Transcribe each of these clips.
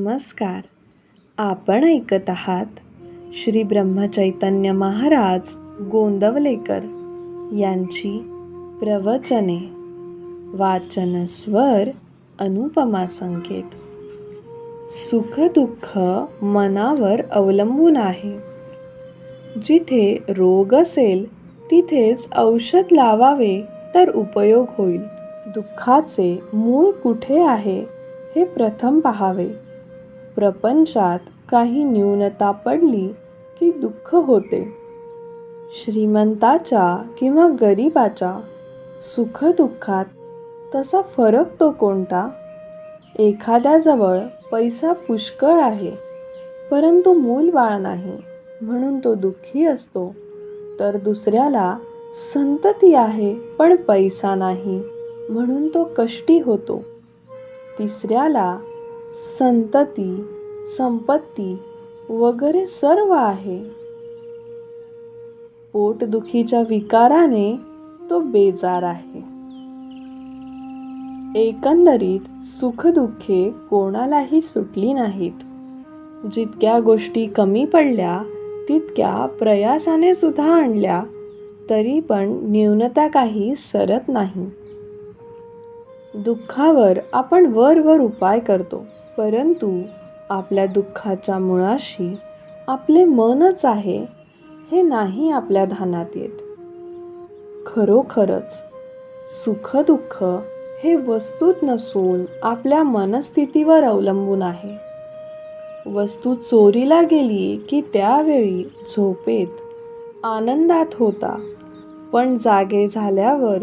नमस्कार. आपण ऐकत आहात श्री ब्रह्मचैतन्य महाराज गोंदवलेकर यांची प्रवचने. वाचन स्वर अनुपमा संकेत. सुख दुःख मनावर अवलंबून आहे. जिथे रोग असेल तिथेच औषध लावावे तर उपयोग होईल. दुःखाचे मूळ कुठे आहे हे प्रथम पाहावे. प्रपंचात काही न्यूनता पडली की दुःख होते. श्रीमंताच्या किंवा गरिबाच्या सुखदुःखात तसा फरक तो कोणता? एखाद्याजवळ पैसा पुष्कळ आहे परंतु मूलबाळ नाही म्हणून तो दुःखी असतो, तर दुसऱ्याला संतती आहे पण पैसा नाही म्हणून तो कष्टी होतो. तिसऱ्याला संतती, संपत्ती वगैरे सर्व आहे, पोटदुखीच्या विकाराने तो बेजार आहे. एकंदरीत सुखदुःखे कोणालाही सुटली नाहीत. जितक्या गोष्टी कमी पडल्या तितक्या प्रयासाने सुद्धा आणल्या तरी पण न्यूनता काही सरत नाही. दुःखावर आपण वर उपाय करतो, परंतु आपल्या दुःखाच्या मुळाशी आपले मनच आहे हे नाही आपल्या ध्यानात येत. खरोखरच सुखदुःख हे वस्तूत नसून आपल्या मनस्थितीवर अवलंबून आहे. वस्तू चोरीला गेली की त्यावेळी झोपेत आनंदात होता, पण जागे झाल्यावर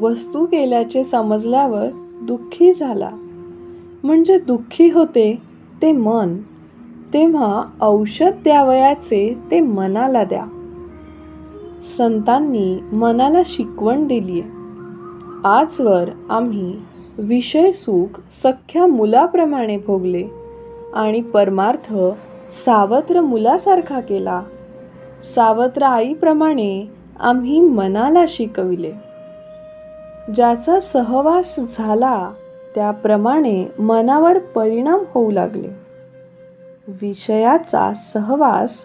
वस्तू गेल्याचे समजल्यावर दुःखी झाला. म्हणजे दुःखी होते ते मन. तेव्हा औषध द्यावयाचे ते मनाला द्या. संतांनी मनाला शिकवण दिली आहे. आजवर आम्ही विषय सुख सख्या मुलाप्रमाणे भोगले आणि परमार्थ सावत्र मुलासारखा केला. सावत्र आईप्रमाणे आम्ही मनाला शिकविले. ज्याचा सहवास झाला त्याप्रमाणे मनावर परिणाम होऊ लागले. विषयाचा सहवास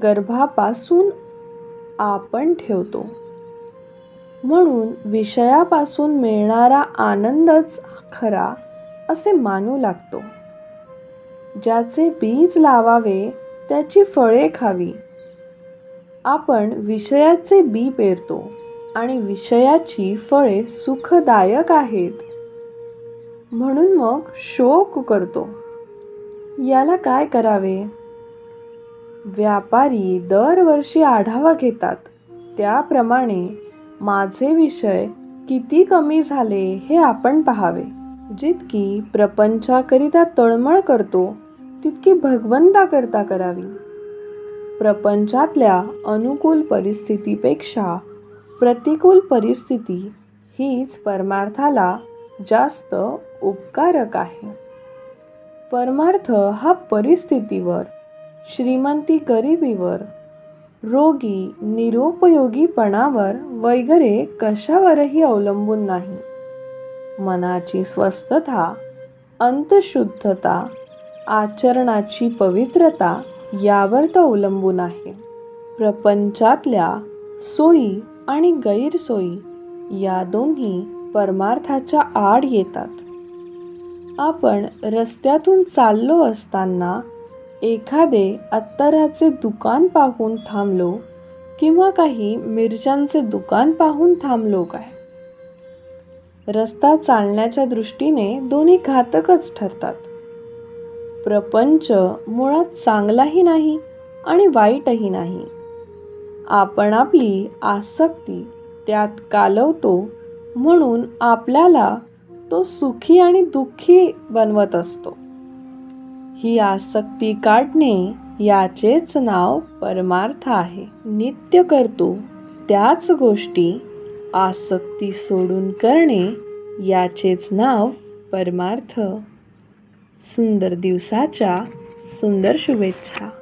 गर्भापासून आपण ठेवतो म्हणून विषयापासून मिळणारा आनंदच खरा असे मानू लागतो. ज्याचे बीज लावावे त्याची फळे खावी. आपण विषयाचे बी पेरतो आणि विषयाची फळे सुखदायक आहेत म्हणून मग शोक करतो. याला काय करावे? व्यापारी दरवर्षी आढावा घेतात, त्याप्रमाणे माझे विषय किती कमी झाले हे आपण पाहावे. जितकी प्रपंचाकरिता तळमळ करतो तितकी भगवंताकरिता करावी. प्रपंचातल्या अनुकूल परिस्थितीपेक्षा प्रतिकूल परिस्थिती हीच परमार्थाला जास्त उपकारक आहे. परमार्थ हा परिस्थितीवर, श्रीमंती गरिबीवर, रोगी निरुपयोगीपणावर वगैरे कशावरही अवलंबून नाही. मनाची स्वस्थता, अंतशुद्धता, आचरणाची पवित्रता यावर तो अवलंबून आहे. प्रपंचातल्या सोयी आणि गैरसोयी या दोन्ही परमार्थाच्या आड येतात. आपण रस्त्यातून चाललो असताना एखादे अत्तराचे दुकान पाहून थांबलो किंवा काही मिरच्यांचे दुकान पाहून थांबलो काय? रस्ता चालण्याच्या दृष्टीने दोन्ही घातकच ठरतात. प्रपंच मुळात चांगलाही नाही आणि वाईटही नाही. आपण आपली आसक्ती त्यात कालवतो म्हणून आपल्याला तो सुखी आणि दुःखी बनवत असतो. ही आसक्ती काढणे याचेच नाव परमार्थ आहे. नित्य करतो त्याच गोष्टी आसक्ती सोडून करणे याचेच नाव परमार्थ. सुंदर दिवसाच्या सुंदर शुभेच्छा.